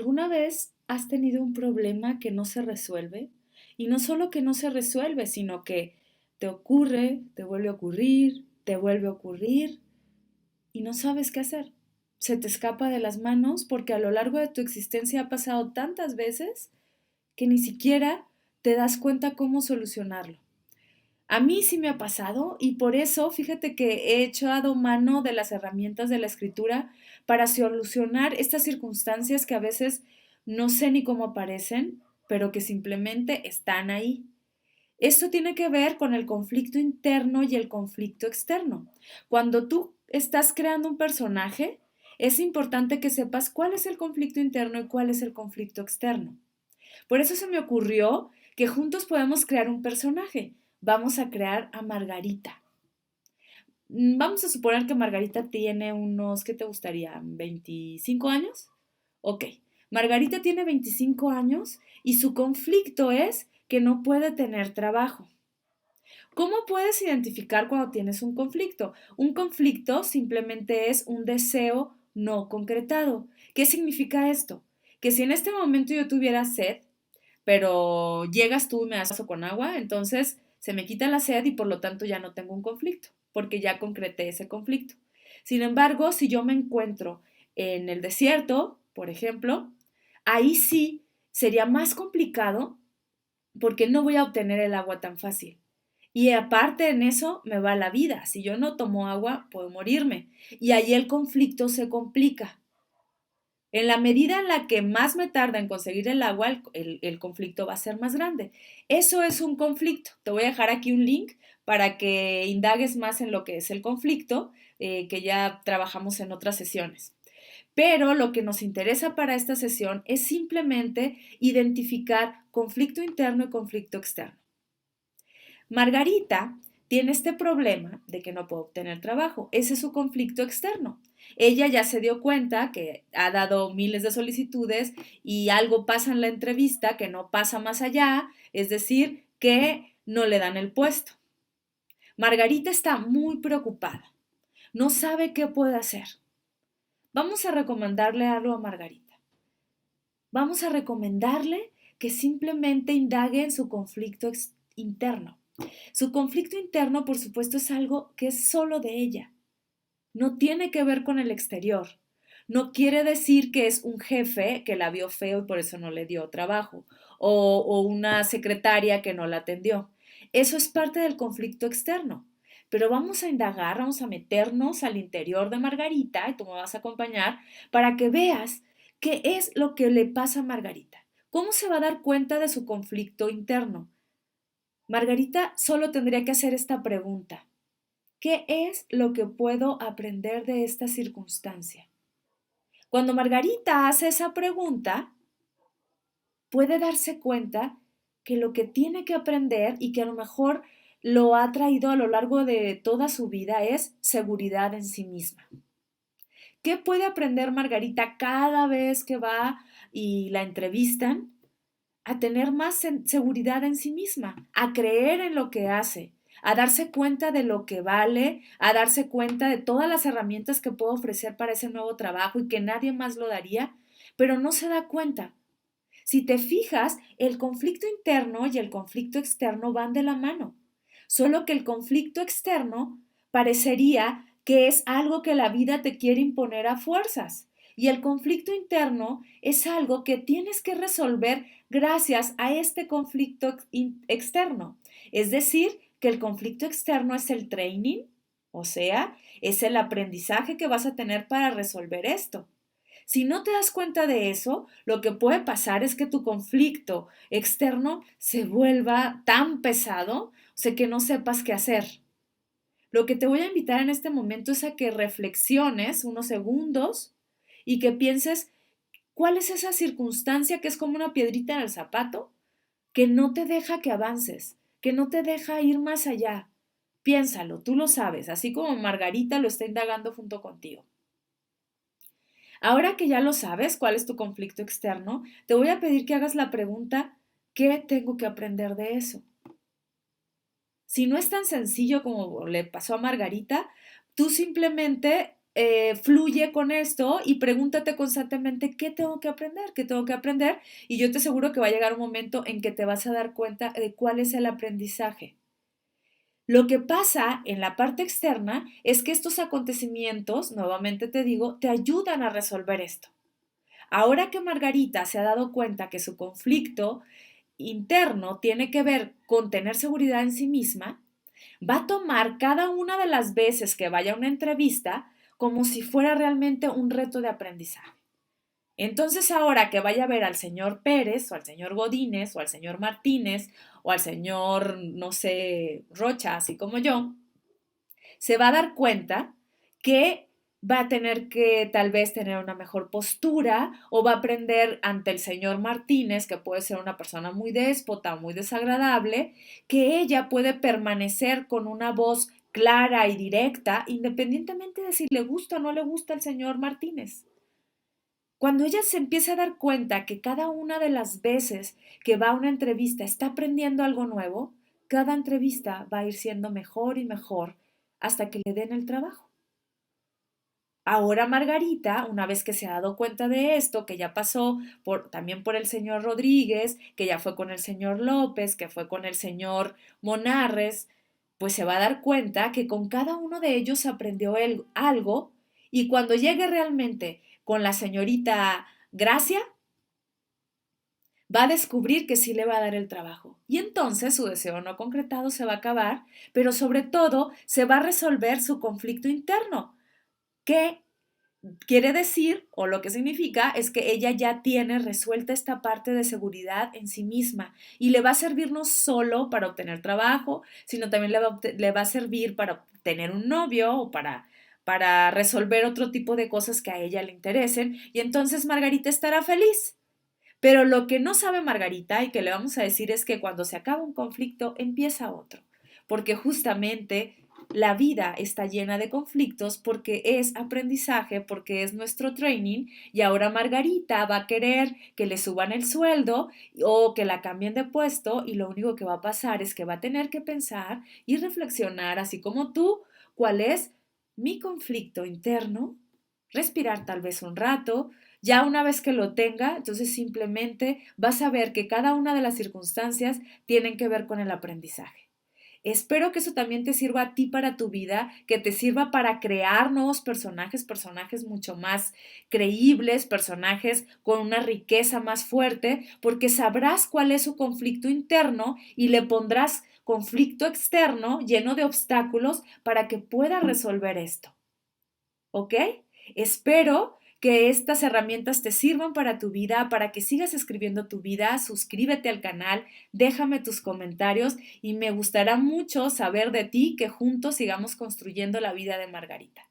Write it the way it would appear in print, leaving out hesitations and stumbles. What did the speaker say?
¿Alguna vez has tenido un problema que no se resuelve? Y no solo que no se resuelve, sino que te ocurre, te vuelve a ocurrir, te vuelve a ocurrir y no sabes qué hacer. Se te escapa de las manos porque a lo largo de tu existencia ha pasado tantas veces que ni siquiera te das cuenta cómo solucionarlo. A mí sí me ha pasado y por eso fíjate que he echado mano de las herramientas de la escritura para solucionar estas circunstancias que a veces no sé ni cómo aparecen, pero que simplemente están ahí. Esto tiene que ver con el conflicto interno y el conflicto externo. Cuando tú estás creando un personaje, es importante que sepas cuál es el conflicto interno y cuál es el conflicto externo. Por eso se me ocurrió que juntos podemos crear un personaje. Vamos a crear a Margarita. Vamos a suponer que Margarita tiene unos, ¿qué te gustaría? ¿25 años? Ok. Margarita tiene 25 años y su conflicto es que no puede tener trabajo. ¿Cómo puedes identificar cuando tienes un conflicto? Un conflicto simplemente es un deseo no concretado. ¿Qué significa esto? Que si en este momento yo tuviera sed, pero llegas tú y me das vaso con agua, entonces se me quita la sed y por lo tanto ya no tengo un conflicto, porque ya concreté ese conflicto. Sin embargo, si yo me encuentro en el desierto, por ejemplo, ahí sí sería más complicado porque no voy a obtener el agua tan fácil. Y aparte en eso me va la vida. Si yo no tomo agua, puedo morirme. Y ahí el conflicto se complica. En la medida en la que más me tarda en conseguir el agua, el conflicto va a ser más grande. Eso es un conflicto. Te voy a dejar aquí un link para que indagues más en lo que es el conflicto, que ya trabajamos en otras sesiones. Pero lo que nos interesa para esta sesión es simplemente identificar conflicto interno y conflicto externo. Margarita tiene este problema de que no puede obtener trabajo. Ese es su conflicto externo. Ella ya se dio cuenta que ha dado miles de solicitudes y algo pasa en la entrevista que no pasa más allá, es decir, que no le dan el puesto. Margarita está muy preocupada. No sabe qué puede hacer. Vamos a recomendarle algo a Margarita. Vamos a recomendarle que simplemente indague en su conflicto interno. Su conflicto interno, por supuesto, es algo que es solo de ella. No tiene que ver con el exterior. No quiere decir que es un jefe que la vio feo y por eso no le dio trabajo, o una secretaria que no la atendió. Eso es parte del conflicto externo. Pero vamos a indagar, vamos a meternos al interior de Margarita, y tú me vas a acompañar, para que veas qué es lo que le pasa a Margarita. ¿Cómo se va a dar cuenta de su conflicto interno? Margarita solo tendría que hacer esta pregunta. ¿Qué es lo que puedo aprender de esta circunstancia? Cuando Margarita hace esa pregunta, puede darse cuenta que lo que tiene que aprender y que a lo mejor lo ha traído a lo largo de toda su vida es seguridad en sí misma. ¿Qué puede aprender Margarita cada vez que va y la entrevistan? A tener más seguridad en sí misma, a creer en lo que hace, a darse cuenta de lo que vale, a darse cuenta de todas las herramientas que puedo ofrecer para ese nuevo trabajo y que nadie más lo daría, pero no se da cuenta. Si te fijas, el conflicto interno y el conflicto externo van de la mano, solo que el conflicto externo parecería que es algo que la vida te quiere imponer a fuerzas. Y el conflicto interno es algo que tienes que resolver gracias a este conflicto externo. Es decir, que el conflicto externo es el training, o sea, es el aprendizaje que vas a tener para resolver esto. Si no te das cuenta de eso, lo que puede pasar es que tu conflicto externo se vuelva tan pesado, o sea, que no sepas qué hacer. Lo que te voy a invitar en este momento es a que reflexiones unos segundos y que pienses cuál es esa circunstancia que es como una piedrita en el zapato que no te deja que avances, que no te deja ir más allá. Piénsalo, tú lo sabes, así como Margarita lo está indagando junto contigo. Ahora que ya lo sabes, cuál es tu conflicto externo, te voy a pedir que hagas la pregunta, ¿qué tengo que aprender de eso? Si no es tan sencillo como le pasó a Margarita, tú simplemente fluye con esto y pregúntate constantemente qué tengo que aprender, qué tengo que aprender, y yo te aseguro que va a llegar un momento en que te vas a dar cuenta de cuál es el aprendizaje. Lo que pasa en la parte externa es que estos acontecimientos, nuevamente te digo, te ayudan a resolver esto. Ahora que Margarita se ha dado cuenta que su conflicto interno tiene que ver con tener seguridad en sí misma, va a tomar cada una de las veces que vaya a una entrevista como si fuera realmente un reto de aprendizaje. Entonces ahora que vaya a ver al señor Pérez o al señor Godínez o al señor Martínez o al señor, no sé, Rocha, así como yo, se va a dar cuenta que va a tener que tal vez tener una mejor postura o va a aprender ante el señor Martínez, que puede ser una persona muy déspota, muy desagradable, que ella puede permanecer con una voz clara y directa, independientemente de si le gusta o no le gusta el señor Martínez. Cuando ella se empieza a dar cuenta que cada una de las veces que va a una entrevista está aprendiendo algo nuevo, cada entrevista va a ir siendo mejor y mejor hasta que le den el trabajo. Ahora Margarita, una vez que se ha dado cuenta de esto, que ya pasó también por el señor Rodríguez, que ya fue con el señor López, que fue con el señor Monarres, pues se va a dar cuenta que con cada uno de ellos aprendió algo, y cuando llegue realmente con la señorita Gracia, va a descubrir que sí le va a dar el trabajo. Y entonces su deseo no concretado se va a acabar, pero sobre todo se va a resolver su conflicto interno, que quiere decir, o lo que significa, es que ella ya tiene resuelta esta parte de seguridad en sí misma y le va a servir no solo para obtener trabajo, sino también le va a servir para tener un novio o para resolver otro tipo de cosas que a ella le interesen, y entonces Margarita estará feliz. Pero lo que no sabe Margarita y que le vamos a decir es que cuando se acaba un conflicto empieza otro, porque justamente la vida está llena de conflictos porque es aprendizaje, porque es nuestro training, y ahora Margarita va a querer que le suban el sueldo o que la cambien de puesto, y lo único que va a pasar es que va a tener que pensar y reflexionar, así como tú, cuál es mi conflicto interno, respirar tal vez un rato. Ya una vez que lo tenga, entonces simplemente vas a ver que cada una de las circunstancias tienen que ver con el aprendizaje. Espero que eso también te sirva a ti para tu vida, que te sirva para crear nuevos personajes, personajes mucho más creíbles, personajes con una riqueza más fuerte, porque sabrás cuál es su conflicto interno y le pondrás conflicto externo lleno de obstáculos para que pueda resolver esto. ¿Ok? Espero que estas herramientas te sirvan para tu vida, para que sigas escribiendo tu vida. Suscríbete al canal, déjame tus comentarios y me gustará mucho saber de ti, que juntos sigamos construyendo la vida de Margarita.